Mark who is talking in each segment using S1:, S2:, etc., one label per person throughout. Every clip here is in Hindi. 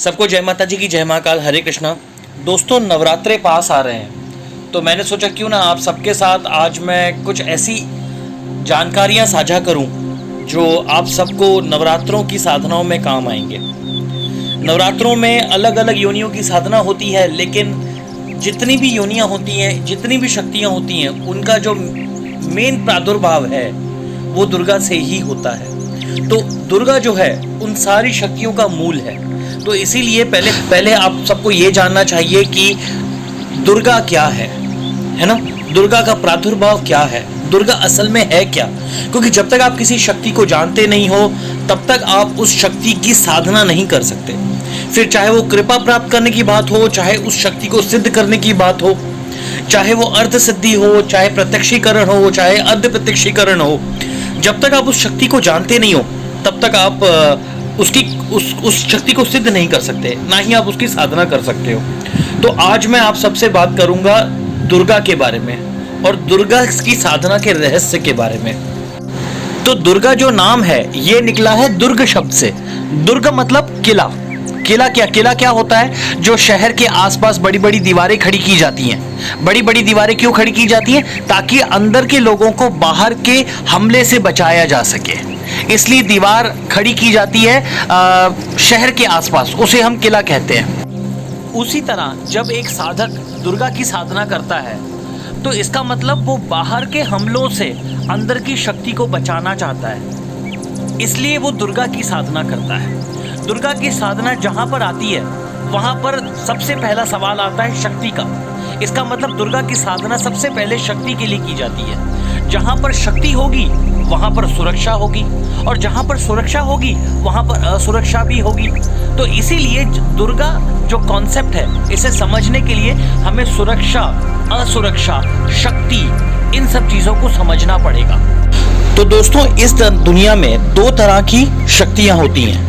S1: सबको जय माता जी की, जय महाकाल, हरे कृष्णा। दोस्तों, नवरात्रे पास आ रहे हैं तो मैंने सोचा क्यों ना आप सबके साथ आज मैं कुछ ऐसी जानकारियां साझा करूं जो आप सबको नवरात्रों की साधनाओं में काम आएंगे। नवरात्रों में अलग अलग योनियों की साधना होती है, लेकिन जितनी भी योनियां होती हैं, जितनी भी शक्तियां होती हैं, उनका जो मेन प्रादुर्भाव है वो दुर्गा से ही होता है। तो दुर्गा जो है उन सारी शक्तियों का मूल है। तो इसीलिए पहले आप सबको ये जानना चाहिए कि दुर्गा क्या है ना? दुर्गा का प्रादुर्भाव क्या है, दुर्गा असल में है क्या? क्योंकि जब तक आप किसी शक्ति को जानते नहीं हो तब तक आप उस शक्ति की साधना नहीं कर सकते। फिर चाहे वो कृपा प्राप्त करने की बात हो, चाहे उस शक्ति को सिद्ध करने की बात हो, चाहे वो अर्ध सिद्धि हो, चाहे प्रत्यक्षीकरण हो, चाहे अर्ध प्रत्यक्षीकरण हो, जब तक आप उस शक्ति को जानते नहीं हो तब तक आप उस शक्ति को सिद्ध नहीं कर सकते, ना ही आप उसकी साधना कर सकते हो। तो आज मैं आप सबसे बात करूंगा दुर्गा के बारे में और दुर्गा की साधना के रहस्य के बारे में। तो दुर्गा जो नाम है ये निकला है दुर्ग शब्द से। दुर्ग मतलब किला। किला क्या होता है? जो शहर के आसपास बड़ी बड़ी दीवारें खड़ी की जाती हैं। बड़ी बड़ी दीवारें क्यों खड़ी की जाती हैं? ताकि अंदर के लोगों को बाहर के हमले से बचाया जा सके, इसलिए दीवार खड़ी की जाती है शहर के आसपास, उसे हम किला कहते हैं। उसी तरह जब एक साधक दुर्गा की साधना करता है तो इसका मतलब वो बाहर के हमलों से अंदर की शक्ति को बचाना चाहता है, इसलिए वो दुर्गा की साधना करता है। दुर्गा की साधना जहाँ पर आती है वहाँ पर सबसे पहला सवाल आता है शक्ति का। इसका मतलब दुर्गा की साधना सबसे पहले शक्ति के लिए की जाती है। जहाँ पर शक्ति होगी वहाँ पर सुरक्षा होगी, और जहाँ पर सुरक्षा होगी वहाँ पर असुरक्षा भी होगी। तो इसीलिए दुर्गा जो कॉन्सेप्ट है, इसे समझने के लिए हमें सुरक्षा, असुरक्षा, शक्ति, इन सब चीज़ों को समझना पड़ेगा। तो दोस्तों, इस दुनिया में दो तरह की शक्तियाँ होती हैं।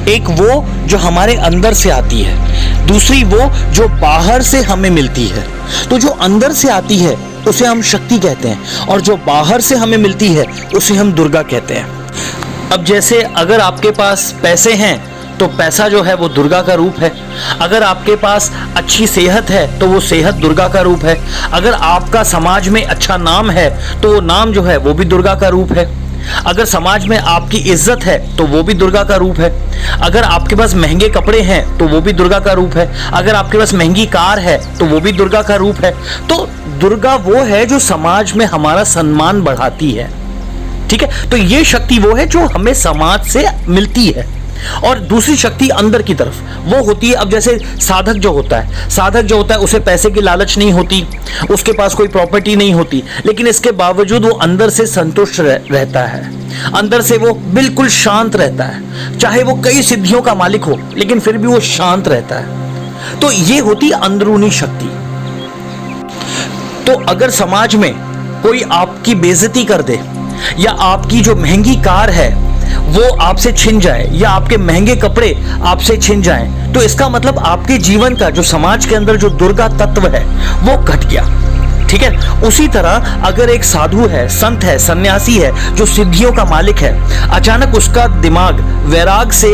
S1: एक वो जो हमारे अंदर से आती है, दूसरी वो जो बाहर से हमें मिलती है। तो जो अंदर से आती है उसे हम शक्ति कहते हैं, और जो बाहर से हमें मिलती है उसे हम दुर्गा कहते हैं। अब जैसे अगर आपके पास पैसे हैं तो पैसा जो है वो दुर्गा का रूप है। अगर आपके पास अच्छी सेहत है तो वो सेहत दुर्गा का रूप है। अगर आपका समाज में अच्छा नाम है तो वो नाम जो है वो भी दुर्गा का रूप है। अगर समाज में आपकी इज्जत है तो वो भी दुर्गा का रूप है। अगर आपके पास महंगे कपड़े हैं तो वो भी दुर्गा का रूप है। अगर आपके पास महंगी कार है तो वो भी दुर्गा का रूप है। तो दुर्गा वो है जो समाज में हमारा सम्मान बढ़ाती है। ठीक है, तो ये शक्ति वो है जो हमें समाज से मिलती है। और दूसरी शक्ति अंदर की तरफ वो होती है। अब जैसे साधक जो होता है उसे पैसे की लालच नहीं होती, उसके पास कोई प्रॉपर्टी नहीं होती, लेकिन इसके बावजूद वो अंदर से संतुष्ट रहता है, अंदर से वो बिल्कुल शांत रहता है। चाहे वो कई सिद्धियों का मालिक हो लेकिन फिर भी वो शांत रहता है। तो ये होती है अंदरूनी शक्ति। तो अगर समाज में कोई आपकी बेइज्जती कर दे, या आपकी जो महंगी कार है वो आपसे छिन जाए, या आपके महंगे कपड़े आपसे छिन जाएं, तो इसका मतलब आपके जीवन का जो समाज के अंदर जो दुर्गा तत्व है वो घट गया। ठीक है, उसी तरह अगर एक साधु है, संत है, सन्यासी है, जो सिद्धियों का मालिक है, अचानक उसका दिमाग वैराग से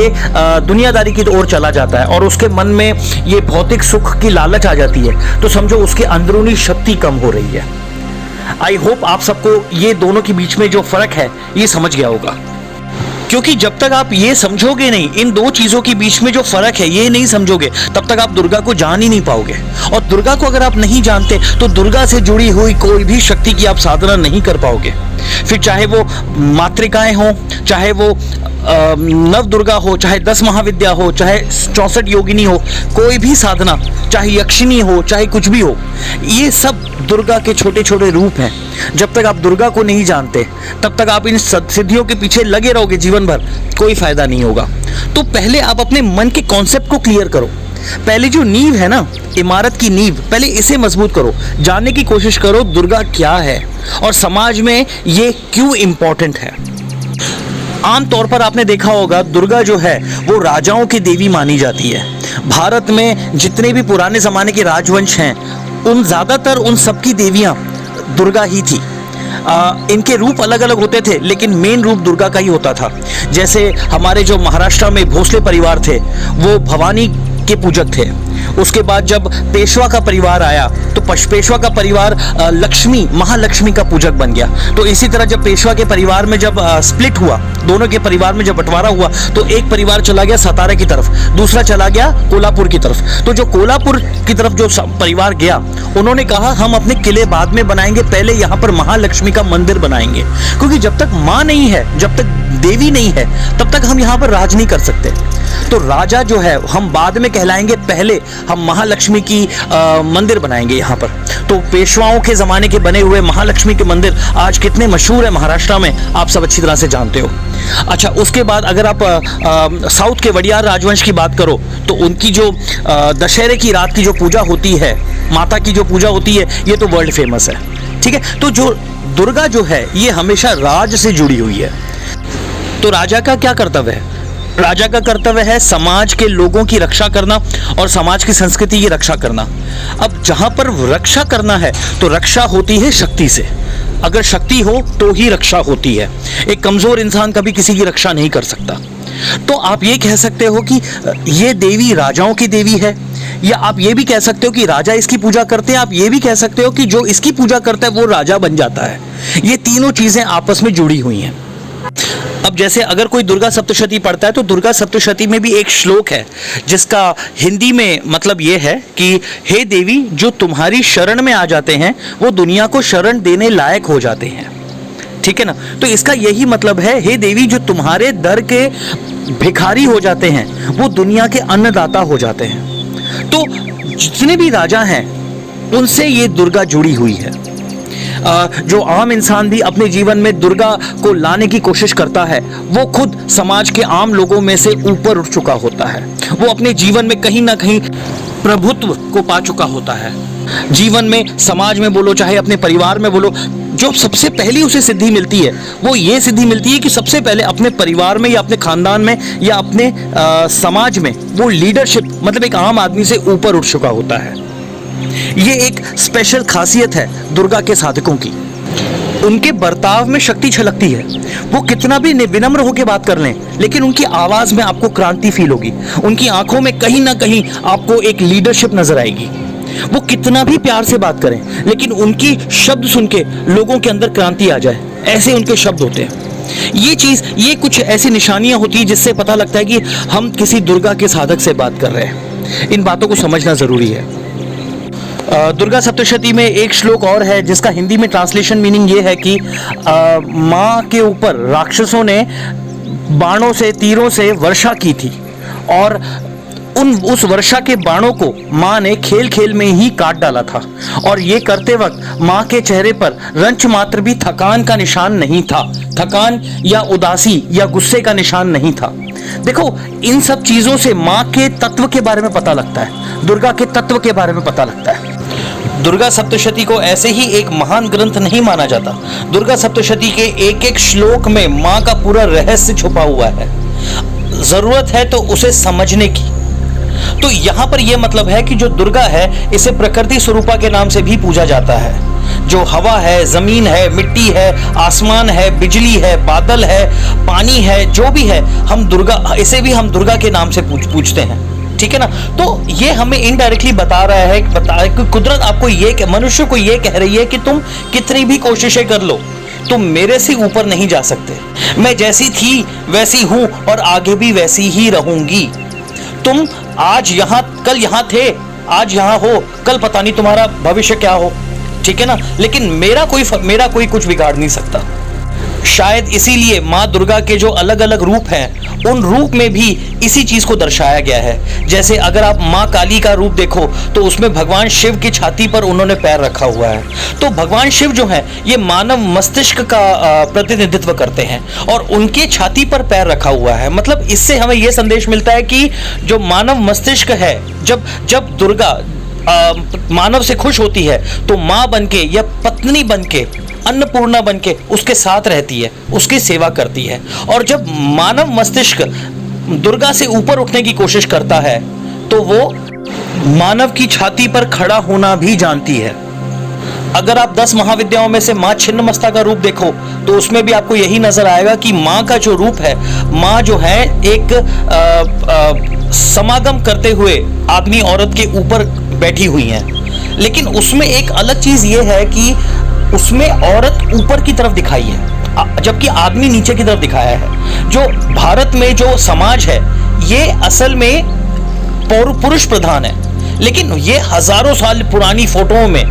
S1: दुनियादारी की ओर चला जाता है और उसके मन में ये भौतिक सुख की लालच आ जाती है, तो समझो उसके अंदरूनी शक्ति कम हो रही है। आई होप आप सबको ये दोनों के बीच में जो फर्क है ये समझ गया होगा, क्योंकि जब तक आप ये समझोगे नहीं, इन दो चीजों के बीच में जो फर्क है ये नहीं समझोगे, तब तक आप दुर्गा को जान ही नहीं पाओगे। और दुर्गा को अगर आप नहीं जानते तो दुर्गा से जुड़ी हुई कोई भी शक्ति की आप साधना नहीं कर पाओगे। फिर चाहे वो मातृकाएं हो, चाहे वो नव दुर्गा हो, चाहे 10 महाविद्या हो, चाहे 64 योगिनी हो, कोई भी साधना, चाहे यक्षिणी हो, चाहे कुछ भी हो, ये सब दुर्गा के छोटे छोटे रूप हैं। जब तक आप दुर्गा को नहीं जानते तब तक आप इन सिद्धियों के पीछे लगे रहोगे जीवन भर, कोई फायदा नहीं होगा। तो पहले आप अपने मन के कॉन्सेप्ट को क्लियर करो। पहले जो नींव है ना, इमारत की नींव, पहले इसे मजबूत करो। जानने की कोशिश करो दुर्गा क्या है और समाज में ये क्यों इंपॉर्टेंट है। आमतौर पर आपने देखा होगा दुर्गा जो है वो राजाओं की देवी मानी जाती है। भारत में जितने भी पुराने जमाने के राजवंश हैं उन ज़्यादातर उन सबकी देवियाँ दुर्गा ही थी। इनके रूप अलग अलग होते थे, लेकिन मेन रूप दुर्गा का ही होता था। जैसे हमारे जो महाराष्ट्र में भोसले परिवार थे वो भवानी के पूजक थे। उसके बाद जब पेशवा का परिवार आया तो पेशवा का परिवार लक्ष्मी, महालक्ष्मी का पूजक बन गया। तो इसी तरह जब पेशवा के परिवार में जब स्प्लिट हुआ, दोनों के परिवार में जब बंटवारा हुआ, तो एक परिवार चला गया सतारा की तरफ, दूसरा चला गया कोल्हापुर की तरफ। तो जो कोल्हापुर की तरफ जो परिवार गया, उन्होंने कहा हम अपने किले बाद में बनाएंगे, पहले यहाँ पर महालक्ष्मी का मंदिर बनाएंगे, क्योंकि जब तक माँ नहीं है, जब तक देवी नहीं है, तब तक हम यहाँ पर राज नहीं कर सकते। तो राजा जो है हम बाद में कहलाएंगे, पहले हम महालक्ष्मी की मंदिर बनाएंगे यहाँ पर। तो पेशवाओं के ज़माने के बने हुए महालक्ष्मी के मंदिर आज कितने मशहूर है महाराष्ट्र में, आप सब अच्छी तरह से जानते हो। अच्छा, उसके बाद अगर आप साउथ के वडियार राजवंश की बात करो तो उनकी जो दशहरे की रात की जो पूजा होती है, माता की जो पूजा होती है, ये तो वर्ल्ड फेमस है। ठीक है, तो जो दुर्गा जो है ये हमेशा राज से जुड़ी हुई है। तो राजा का क्या कर्तव्य है? राजा का कर्तव्य है समाज के लोगों की रक्षा करना और समाज की संस्कृति की रक्षा करना। अब जहां पर रक्षा करना है तो रक्षा होती है शक्ति से। अगर शक्ति हो तो ही रक्षा होती है। एक कमजोर इंसान कभी किसी की रक्षा नहीं कर सकता। तो आप ये कह सकते हो कि ये देवी राजाओं की देवी है, या आप ये भी कह सकते हो कि राजा इसकी पूजा करते हैं। आप ये भी कह सकते हो कि जो इसकी पूजा करता है वो राजा बन जाता है। ये तीनों चीजें आपस में जुड़ी हुई हैं। अब जैसे अगर कोई दुर्गा सप्तशती पढ़ता है तो दुर्गा सप्तशती में भी एक श्लोक है जिसका हिंदी में मतलब ये है कि हे देवी, जो तुम्हारी शरण में आ जाते हैं वो दुनिया को शरण देने लायक हो जाते हैं। ठीक है ना? तो इसका यही मतलब है, हे देवी, जो तुम्हारे दर के भिखारी हो जाते हैं वो दुनिया के अन्नदाता हो जाते हैं। तो जितने भी राजा हैं उनसे ये दुर्गा जुड़ी हुई है। जो आम इंसान भी अपने जीवन में दुर्गा को लाने की कोशिश करता है वो खुद समाज के आम लोगों में से ऊपर उठ चुका होता है। वो अपने जीवन में कहीं ना कहीं प्रभुत्व को पा चुका होता है। जीवन में, समाज में बोलो चाहे अपने परिवार में बोलो, जो सबसे पहली उसे सिद्धि मिलती है वो ये सिद्धि मिलती है कि सबसे पहले अपने परिवार में या अपने खानदान में या अपने समाज में वो लीडरशिप, मतलब एक आम आदमी से ऊपर उठ चुका होता है। ये एक स्पेशल खासियत है दुर्गा के साधकों की। उनके बर्ताव में शक्ति छलकती है। वो कितना भी विनम्र होकर बात कर लें, लेकिन उनकी आवाज में आपको क्रांति फील होगी। उनकी आंखों में कहीं ना कहीं आपको एक लीडरशिप नजर आएगी। वो कितना भी प्यार से बात करें, लेकिन उनकी शब्द सुन के लोगों के अंदर क्रांति आ जाए, ऐसे उनके शब्द होते हैं। ये कुछ ऐसी निशानियां होती है जिससे पता लगता है कि हम किसी दुर्गा के साधक से बात कर रहे हैं। इन बातों को समझना जरूरी है। दुर्गा सप्तशती में एक श्लोक और है जिसका हिंदी में ट्रांसलेशन मीनिंग ये है कि माँ के ऊपर राक्षसों ने बाणों से, तीरों से वर्षा की थी और उस वर्षा के बाणों को माँ ने खेल खेल में ही काट डाला था। और ये करते वक्त माँ के चेहरे पर रंच मात्र भी थकान का निशान नहीं था। थकान या उदासी या गुस्से का निशान नहीं था। देखो, इन सब चीजों से माँ के तत्व के बारे में पता लगता है, दुर्गा के तत्व के बारे में पता लगता है। दुर्गा सप्तशती को ऐसे ही एक महान ग्रंथ नहीं माना जाता। दुर्गा सप्तशती के एक एक श्लोक में माँ का पूरा रहस्य छुपा हुआ है। जरूरत है तो उसे समझने की। तो यहाँ पर यह मतलब है कि जो दुर्गा है इसे प्रकृति स्वरूपा के नाम से भी पूजा जाता है। जो हवा है, जमीन है, मिट्टी है, आसमान है, बिजली है, बादल है, पानी है, जो भी है, इसे भी हम दुर्गा के नाम से पूछते हैं। ठीक है ना? तो ये हमें इनडायरेक्टली बता रहा है कि कुदरत आपको मनुष्य को ये कह रही है कि तुम कितनी भी कोशिशें कर लो, तुम मेरे से ऊपर नहीं जा सकते। मैं जैसी थी वैसी हूं और आगे भी वैसी ही रहूंगी। तुम आज यहां, कल यहां थे, आज यहां हो, कल पता नहीं तुम्हारा भविष्य क्या हो। ठीक है ना? लेकिन मेरा कोई कुछ बिगाड़ नहीं सकता। शायद इसीलिए माँ दुर्गा के जो अलग अलग रूप हैं, उन रूप में भी इसी चीज को दर्शाया गया है। जैसे अगर आप माँ काली का रूप देखो तो उसमें भगवान शिव की छाती पर उन्होंने पैर रखा हुआ है। तो भगवान शिव जो है ये मानव मस्तिष्क का प्रतिनिधित्व करते हैं और उनके छाती पर पैर रखा हुआ है। मतलब इससे हमें यह संदेश मिलता है कि जो मानव मस्तिष्क है, जब दुर्गा मानव से खुश होती है तो माँ बनके या पत्नी बनके, अन्नपूर्णा बनके उसके साथ रहती है, उसकी सेवा करती है। और जब मानव मस्तिष्क दुर्गा से ऊपर उठने की कोशिश करता है तो वो मानव की छाती पर खड़ा होना भी जानती है। अगर आप 10 महाविद्याओं में से माँ छिन्नमस्ता का रूप देखो तो उसमें भी आपको यही नजर आएगा कि माँ का जो रूप है, माँ जो है एक समागम करते हुए आदमी औरत के ऊपर बैठी हुई हैं। लेकिन उसमें एक अलग चीज ये है कि उसमें औरत ऊपर की तरफ दिखाई है जबकि आदमी नीचे की तरफ दिखाया है। जो भारत में जो समाज है ये असल में पुरुष प्रधान है, लेकिन ये हजारों साल पुरानी फोटोओं में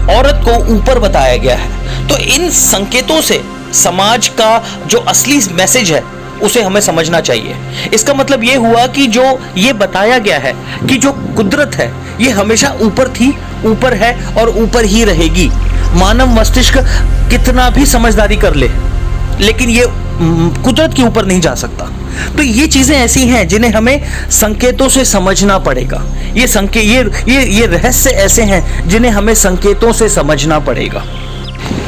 S1: औरत को ऊपर बताया गया है। तो इन संकेतों से समाज का जो असली मैसेज है उसे हमें समझना चाहिए। इसका मतलब ये हुआ कि जो ये बताया गया है कि जो कुदरत है ये हमेशा ऊपर थी, ऊपर है और ऊपर ही रहेगी। मानव मस्तिष्क कितना भी समझदारी कर ले लेकिन ये कुदरत के ऊपर नहीं जा सकता। तो ये चीजें ऐसी हैं जिन्हें हमें संकेतों से समझना पड़ेगा। ये रहस्य ऐसे हैं जिन्हें हमें संकेतों से समझना पड़ेगा।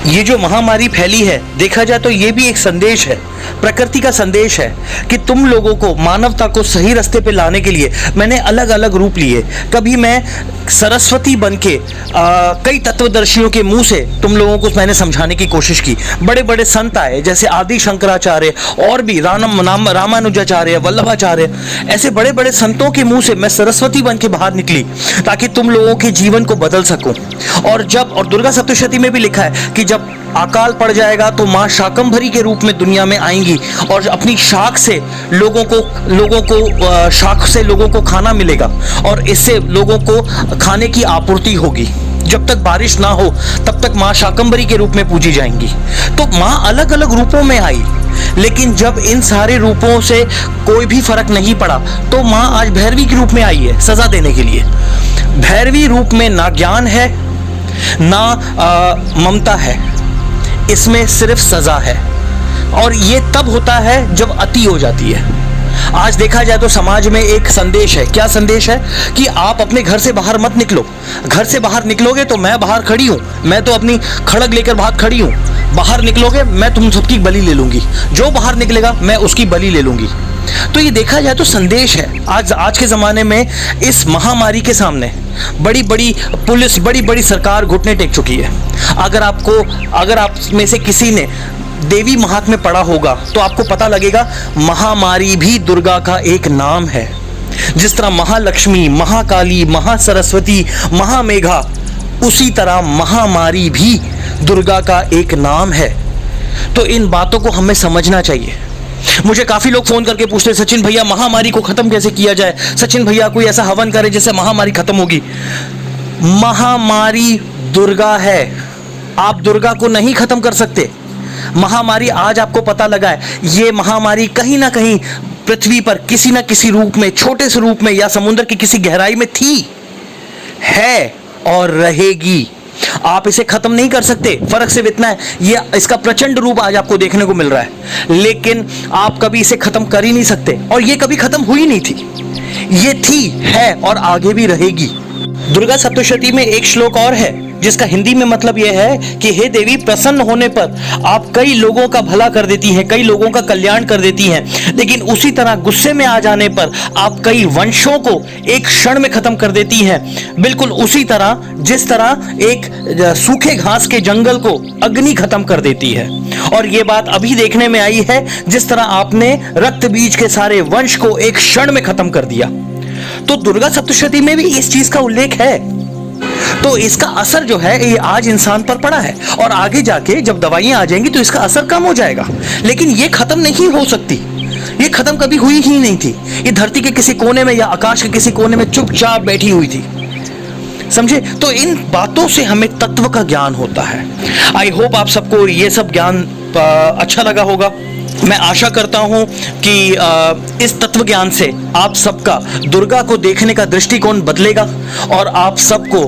S1: ये जो महामारी फैली है, देखा जाए तो ये भी एक संदेश है, प्रकृति का संदेश है कि तुम लोगों को, मानवता को सही रास्ते पे लाने के लिए मैंने अलग अलग रूप लिए। कभी मैं सरस्वती बनके कई तत्वदर्शियों के मुंह से तुम लोगों को मैंने समझाने की कोशिश की। बड़े बड़े संत आए जैसे आदि शंकराचार्य और भी रामानुजाचार्य, वल्लभाचार्य, ऐसे बड़े बड़े संतों के मुंह से मैं सरस्वती बन के बाहर निकली ताकि तुम लोगों के जीवन को बदल सकूं। और दुर्गा सप्तशती में भी लिखा है कि जब अकाल पड़ जाएगा तो माँ शाकंभरी के रूप में दुनिया में आएंगी और अपनी शाख से लोगों को खाना मिलेगा और इससे लोगों को खाने की आपूर्ति होगी। जब तक बारिश ना हो तब तक माँ शाकंभरी के रूप में पूजी जाएंगी। तो माँ अलग अलग रूपों में आई, लेकिन जब इन सारे रूपों से कोई भी फर्क नहीं पड़ा तो माँ आज भैरवी के रूप में आई है सजा देने के लिए। भैरवी रूप में ना ज्ञान है ना ममता है, इसमें सिर्फ सजा है। और ये तब होता है जब अति हो जाती है। आज देखा जाए तो समाज में एक संदेश है। क्या संदेश है? कि आप अपने घर से बाहर मत निकलो। घर से बाहर निकलोगे तो मैं बाहर खड़ी हूं, मैं तो अपनी खड़ग लेकर बाहर खड़ी हूं। बाहर निकलोगे मैं तुम सबकी बलि ले लूंगी, जो बाहर निकलेगा मैं उसकी बलि ले लूंगी। तो ये देखा जाए तो संदेश है। आज के ज़माने में इस महामारी के सामने बड़ी बड़ी पुलिस, बड़ी बड़ी सरकार घुटने टेक चुकी है। अगर आप में से किसी ने देवी महात्म्य पढ़ा होगा तो आपको पता लगेगा महामारी भी दुर्गा का एक नाम है। जिस तरह महालक्ष्मी, महाकाली, महासरस्वती, महामेघा, उसी तरह महामारी भी दुर्गा का एक नाम है। तो इन बातों को हमें समझना चाहिए। मुझे काफी लोग फोन करके पूछते हैं, सचिन भैया महामारी को खत्म कैसे किया जाए? सचिन भैया कोई ऐसा हवन करे जिससे महामारी खत्म होगी। महामारी दुर्गा है, आप दुर्गा को नहीं खत्म कर सकते। महामारी आज आपको पता लगा है, ये महामारी कहीं ना कहीं पृथ्वी पर किसी ना किसी रूप में, छोटे से रूप में या समुद्र की किसी गहराई में थी, है और रहेगी। आप इसे खत्म नहीं कर सकते। फर्क सिर्फ इतना है, ये इसका प्रचंड रूप आज आपको देखने को मिल रहा है, लेकिन आप कभी इसे खत्म कर ही नहीं सकते। और ये कभी खत्म हुई नहीं थी, ये थी, है और आगे भी रहेगी। दुर्गा सप्तशती में एक श्लोक और है जिसका हिंदी में मतलब यह है कि हे देवी, प्रसन्न होने पर आप कई लोगों का भला कर देती हैं, कई लोगों का कल्याण कर देती हैं, लेकिन उसी तरह गुस्से में आ जाने पर आप कई वंशों को एक क्षण में खत्म कर देती हैं। बिल्कुल उसी तरह जिस तरह एक सूखे घास के जंगल को अग्नि खत्म कर देती है। और ये बात अभी देखने में आई है, जिस तरह आपने रक्त बीज के सारे वंश को एक क्षण में खत्म कर दिया। तो दुर्गा सप्तशती में भी इस चीज का उल्लेख है। तो इसका असर जो है ये आज इंसान पर पड़ा है और आगे जाके जब दवाइयां आ जाएंगी तो इसका असर कम हो जाएगा, लेकिन ये खत्म नहीं हो सकती। ये खत्म कभी हुई ही नहीं थी। ये धरती के किसी कोने में या आकाश के किसी कोने में चुपचाप बैठी हुई थी, समझे? तो इन बातों से हमें तत्व का ज्ञान होता है। आई होप आप सबको ये सब ज्ञान अच्छा लगा होगा। मैं आशा करता हूं कि इस तत्व ज्ञान से आप सबका दुर्गा को देखने का दृष्टिकोण बदलेगा और आप सबको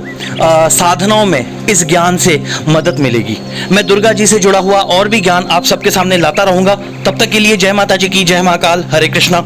S1: साधनाओं में इस ज्ञान से मदद मिलेगी। मैं दुर्गा जी से जुड़ा हुआ और भी ज्ञान आप सबके सामने लाता रहूंगा। तब तक के लिए जय माता जी की, जय महाकाल, हरे कृष्णा।